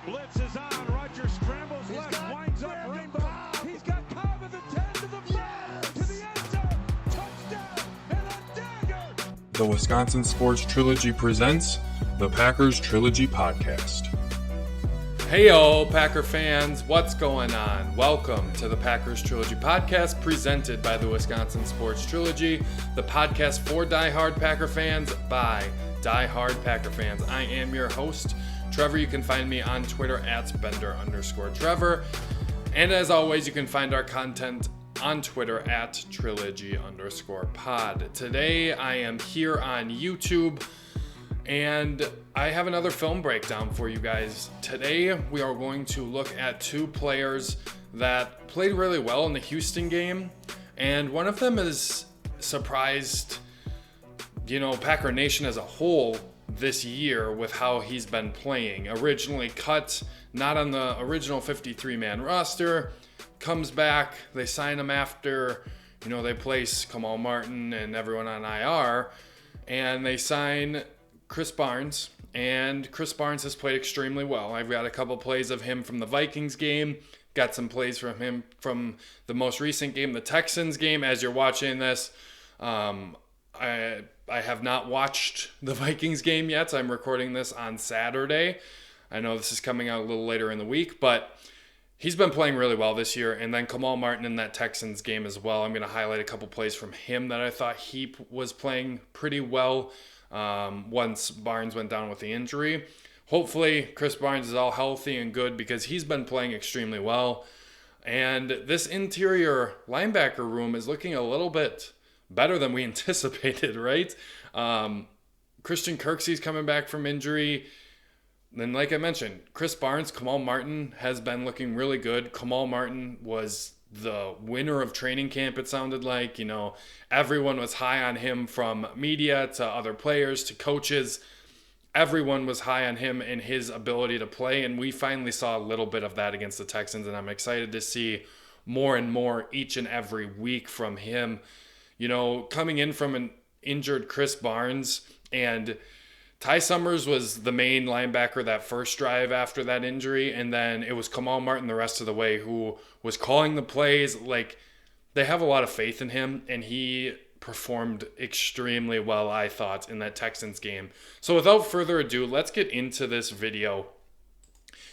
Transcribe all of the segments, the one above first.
Blitz is on. Rodgers scrambles left, winds up Rainbow. He's got Cobb at the 10 to the 5 to the end zone. Touchdown and a dagger. The Wisconsin Sports Trilogy presents the Packers Trilogy Podcast. Heyo, Packer fans, what's going on? Welcome to the Packers Trilogy Podcast presented by the Wisconsin Sports Trilogy, the podcast for diehard Packer fans by diehard Packer fans. I am your host, Trevor. You can find me on Twitter at Bender_Trevor. And as always, you can find our content on Twitter at Trilogy_pod. Today, I am here on YouTube, and I have another film breakdown for you guys. Today, we are going to look at two players that played really well in the Houston game, and one of them has surprised, Packer Nation as a whole this year with how he's been playing. Originally cut, not on the original 53-man roster, comes back, they sign him after, they place Kamal Martin and everyone on IR, and they sign Krys Barnes, and Krys Barnes has played extremely well. I've got a couple plays of him from the Vikings game, got some plays from him from the most recent game, the Texans game. As you're watching this, I have not watched the Vikings game yet. I'm recording this on Saturday. I know this is coming out a little later in the week, but he's been playing really well this year. And then Kamal Martin in that Texans game as well. I'm going to highlight a couple plays from him that I thought he was playing pretty well once Barnes went down with the injury. Hopefully, Krys Barnes is all healthy and good because he's been playing extremely well. And this interior linebacker room is looking a little bit better than we anticipated, right? Christian Kirksey's coming back from injury. Then, like I mentioned, Krys Barnes, Kamal Martin has been looking really good. Kamal Martin was the winner of training camp, it sounded like. Everyone was high on him, from media to other players to coaches. Everyone was high on him and his ability to play, and we finally saw a little bit of that against the Texans, and I'm excited to see more and more each and every week from him. Coming in from an injured Krys Barnes, and Ty Summers was the main linebacker that first drive after that injury, and then it was Kamal Martin the rest of the way who was calling the plays. Like, they have a lot of faith in him, and he performed extremely well, I thought, in that Texans game. So without further ado, let's get into this video.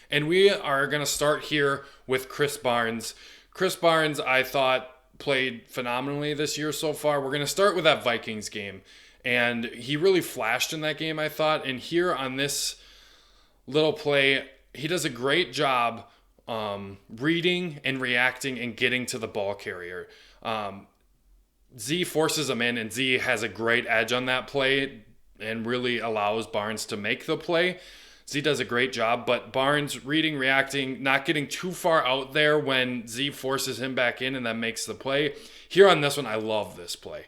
And we are going to start here with Krys Barnes. Krys Barnes, I thought, played phenomenally this year so far. We're going to start with that Vikings game. And he really flashed in that game, I thought. And here on this little play, he does a great job reading and reacting and getting to the ball carrier. Z forces him in, and Z has a great edge on that play and really allows Barnes to make the play. Z does a great job, but Barnes reading, reacting, not getting too far out there when Z forces him back in and then makes the play. Here on this one, I love this play.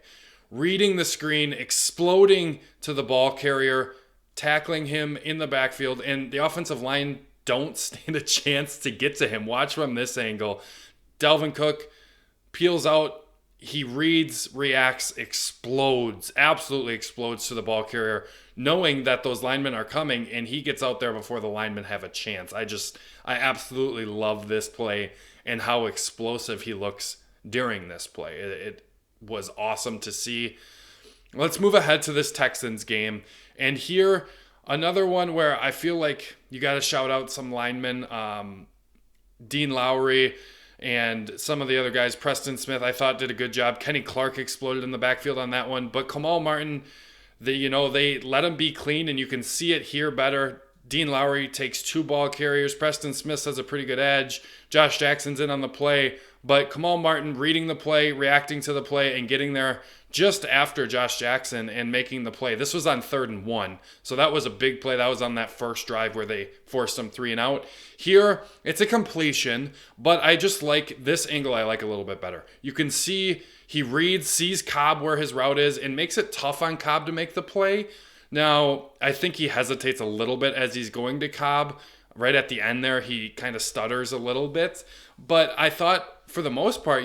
Reading the screen, exploding to the ball carrier, tackling him in the backfield, and the offensive line don't stand a chance to get to him. Watch from this angle. Dalvin Cook peels out. He reads, reacts, explodes, absolutely explodes to the ball carrier, knowing that those linemen are coming, and he gets out there before the linemen have a chance. I absolutely love this play and how explosive he looks during this play. It was awesome to see. Let's move ahead to this Texans game. And here, another one where I feel like you got to shout out some linemen. Dean Lowry and some of the other guys. Preston Smith, I thought, did a good job. Kenny Clark exploded in the backfield on that one. But Kamal Martin, they let him be clean, and you can see it here better. Dean Lowry takes two ball carriers. Preston Smith has a pretty good edge. Josh Jackson's in on the play. But Kamal Martin reading the play, reacting to the play, and getting there just after Josh Jackson and making the play. This was on 3rd and 1. So that was a big play. That was on that first drive where they forced him 3 and out. Here, it's a completion, but I just like this angle. I like a little bit better. You can see he reads, sees Cobb where his route is, and makes it tough on Cobb to make the play. Now, I think he hesitates a little bit as he's going to Cobb. Right at the end there, he kind of stutters a little bit. But I thought, for the most part,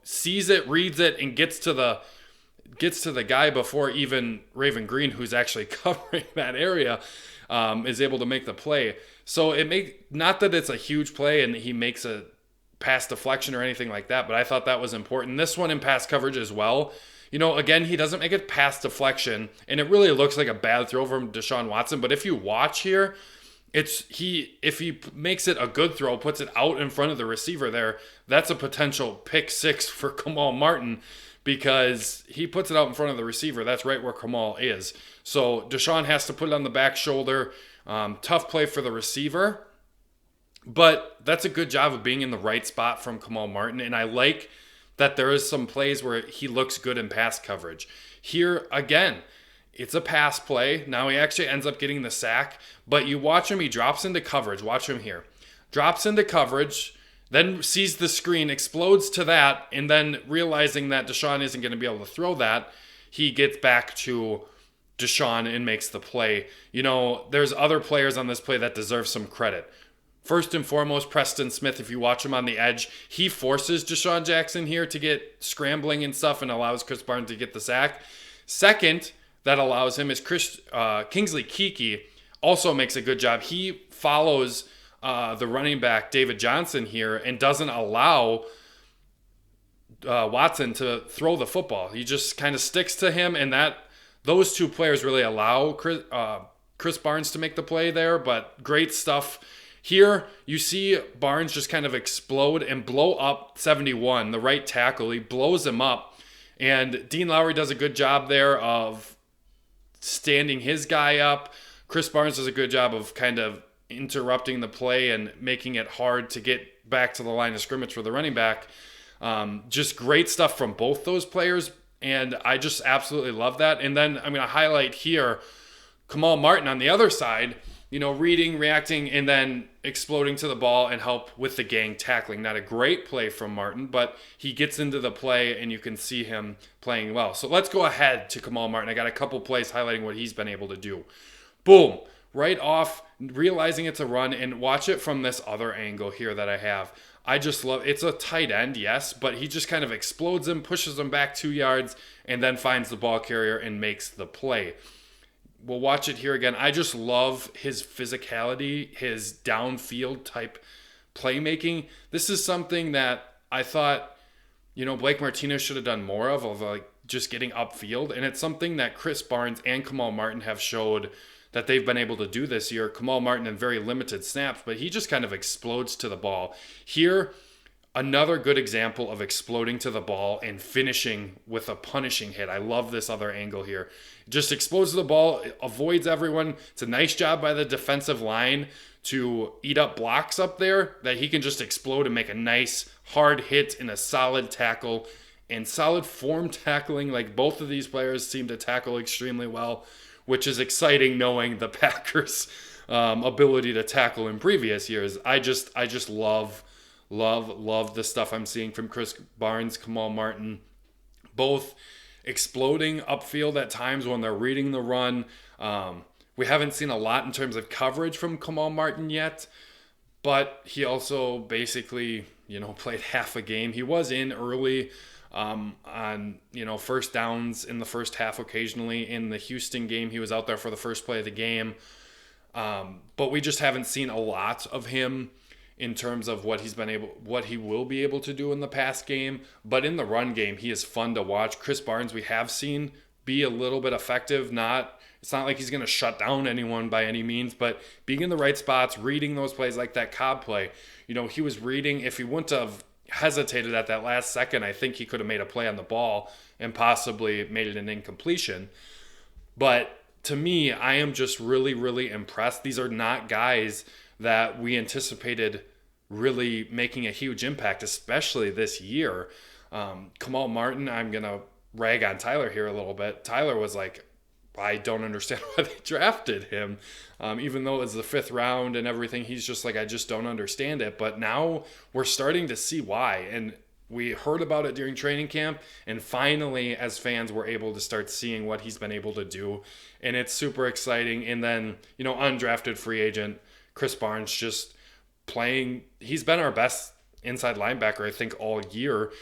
sees it, reads it, and gets to the gets to the guy before even Raven Green, who's actually covering that area, is able to make the play. So not that it's a huge play and he makes a pass deflection or anything like that, but I thought that was important. This one in pass coverage as well. Again, he doesn't make a pass deflection, and it really looks like a bad throw from Deshaun Watson. But if you watch here, if he makes it a good throw, puts it out in front of the receiver there, that's a potential pick six for Kamal Martin, because he puts it out in front of the receiver. That's right where Kamal is. So Deshaun has to put it on the back shoulder. Tough play for the receiver, but that's a good job of being in the right spot from Kamal Martin. And I like that there is some plays where he looks good in pass coverage. Here, again, it's a pass play. Now he actually ends up getting the sack, but you watch him, he drops into coverage. Watch him here. Drops into coverage, then sees the screen, explodes to that, and then realizing that Deshaun isn't going to be able to throw that, he gets back to Deshaun and makes the play. There's other players on this play that deserve some credit. First and foremost, Preston Smith, if you watch him on the edge, he forces Deshaun Jackson here to get scrambling and stuff and allows Krys Barnes to get the sack. Second, that allows him is Kingsley Keke also makes a good job. He follows the running back David Johnson here and doesn't allow Watson to throw the football. He just kind of sticks to him, and those two players really allow Krys Barnes to make the play there. But great stuff. Here, you see Barnes just kind of explode and blow up 71, the right tackle. He blows him up. And Dean Lowry does a good job there of standing his guy up. Krys Barnes does a good job of kind of interrupting the play and making it hard to get back to the line of scrimmage for the running back. Just great stuff from both those players, and I just absolutely love that. And then I'm going to highlight here Kamal Martin on the other side, reading, reacting, and then exploding to the ball and help with the gang tackling. Not a great play from Martin, but he gets into the play and you can see him playing well. So let's go ahead to Kamal Martin. I got a couple plays highlighting what he's been able to do. Boom. Right off, realizing it's a run, and watch it from this other angle here that I have. I just love, it's a tight end, yes, but he just kind of explodes him, pushes him back 2 yards, and then finds the ball carrier and makes the play. We'll watch it here again. I just love his physicality, his downfield type playmaking. This is something that I thought, Blake Martinez should have done more of like just getting upfield. And it's something that Krys Barnes and Kamal Martin have showed that they've been able to do this year. Kamal Martin in very limited snaps, but he just kind of explodes to the ball. Here, another good example of exploding to the ball and finishing with a punishing hit. I love this other angle here. Just explodes to the ball, avoids everyone. It's a nice job by the defensive line to eat up blocks up there, that he can just explode and make a nice hard hit in a solid tackle and solid form tackling. Like, both of these players seem to tackle extremely well, which is exciting knowing the Packers' ability to tackle in previous years. I just love the stuff I'm seeing from Krys Barnes, Kamal Martin, both exploding upfield at times when they're reading the run. We haven't seen a lot in terms of coverage from Kamal Martin yet, but he also basically, played half a game. He was in early on, first downs in the first half occasionally. In the Houston game, he was out there for the first play of the game. But we just haven't seen a lot of him in terms of what he will be able to do in the pass game. But in the run game, he is fun to watch. Krys Barnes, we have seen be a little bit effective. It's not like he's going to shut down anyone by any means, but being in the right spots, reading those plays like that Cobb play. He was reading. If he wouldn't have hesitated at that last second, I think he could have made a play on the ball and possibly made it an incompletion. But to me, I am just really, really impressed. These are not guys that we anticipated really making a huge impact, especially this year. Kamal Martin, I'm going to rag on Tyler here a little bit. Tyler was like, I don't understand why they drafted him. Even though it was the 5th round and everything, he's just like, I just don't understand it. But now we're starting to see why. And we heard about it during training camp. And finally, as fans, we're able to start seeing what he's been able to do. And it's super exciting. And then, undrafted free agent Krys Barnes just playing. He's been our best inside linebacker, I think, all year.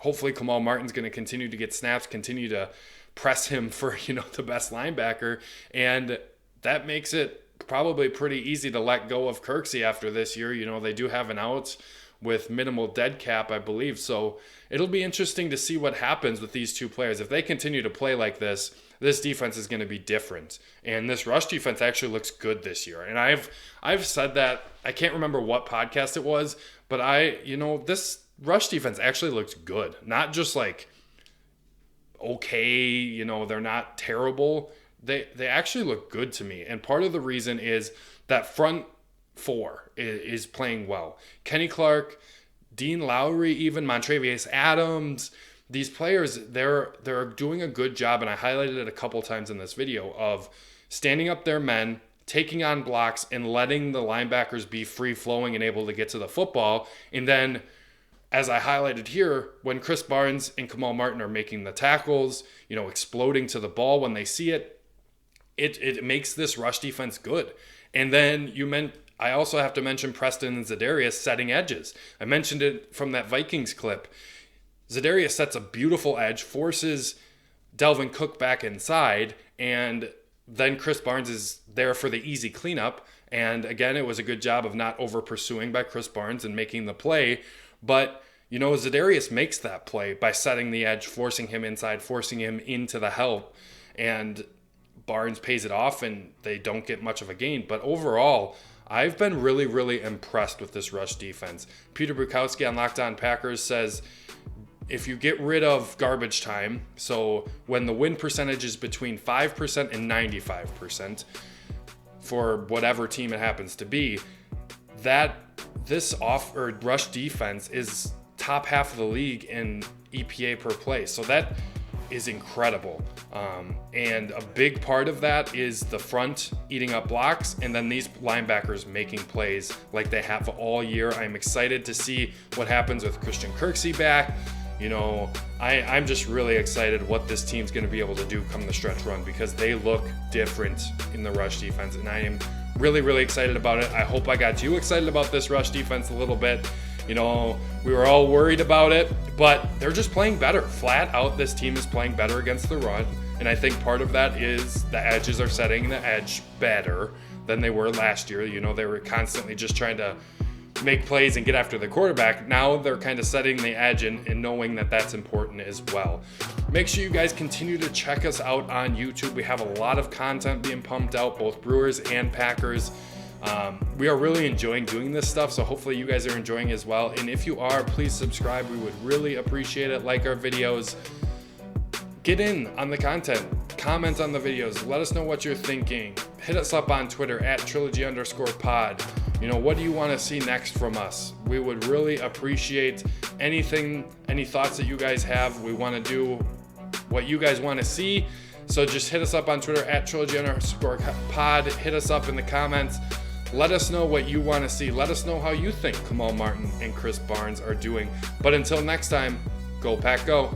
hopefully Kamal Martin's going to continue to get snaps, continue to press him for, the best linebacker. And that makes it probably pretty easy to let go of Kirksey after this year. They do have an out with minimal dead cap, I believe. So it'll be interesting to see what happens with these two players. If they continue to play like this defense is going to be different. And this rush defense actually looks good this year. And I've said that, I can't remember what podcast it was, but this rush defense actually looks good. Not just like okay, they're not terrible. They actually look good to me. And part of the reason is that front four is playing well. Kenny Clark, Dean Lowry, even Montrevious Adams, these players, they're doing a good job, and I highlighted it a couple times in this video, of standing up their men, taking on blocks, and letting the linebackers be free-flowing and able to get to the football. And then, as I highlighted here, when Krys Barnes and Kamal Martin are making the tackles, exploding to the ball when they see it, it makes this rush defense good. And then I also have to mention Preston and Zadarius setting edges. I mentioned it from that Vikings clip. Zadarius sets a beautiful edge, forces Delvin Cook back inside, and then Krys Barnes is there for the easy cleanup. And again, it was a good job of not over pursuing by Krys Barnes and making the play. But, Zadarius makes that play by setting the edge, forcing him inside, forcing him into the help. And Barnes pays it off, and they don't get much of a gain. But overall, I've been really, really impressed with this rush defense. Peter Bukowski on Locked On Packers says, if you get rid of garbage time, so when the win percentage is between 5% and 95% for whatever team it happens to be, this rush defense is top half of the league in EPA per play. So that is incredible. And a big part of that is the front eating up blocks, and then these linebackers making plays like they have all year. I'm excited to see what happens with Christian Kirksey back. I'm just really excited what this team's going to be able to do come the stretch run, because they look different in the rush defense, and I am really, really excited about it. I hope I got you excited about this rush defense a little bit. We were all worried about it, but they're just playing better. Flat out, this team is playing better against the run, and I think part of that is the edges are setting the edge better than they were last year. They were constantly just trying to make plays and get after the quarterback. Now they're kind of setting the edge and knowing that that's important as well. Make sure you guys continue to check us out on YouTube. We have a lot of content being pumped out, both Brewers and Packers. We are really enjoying doing this stuff, so hopefully you guys are enjoying as well. And if you are, please subscribe. We would really appreciate it. Like our videos. Get in on the content. Comment on the videos. Let us know what you're thinking. Hit us up on Twitter at @trilogy_pod. What do you want to see next from us? We would really appreciate any thoughts that you guys have. We want to do what you guys want to see. So just hit us up on Twitter at @trilogy_pod. Hit us up in the comments. Let us know what you want to see. Let us know how you think Kamal Martin and Krys Barnes are doing. But until next time, go Pack Go.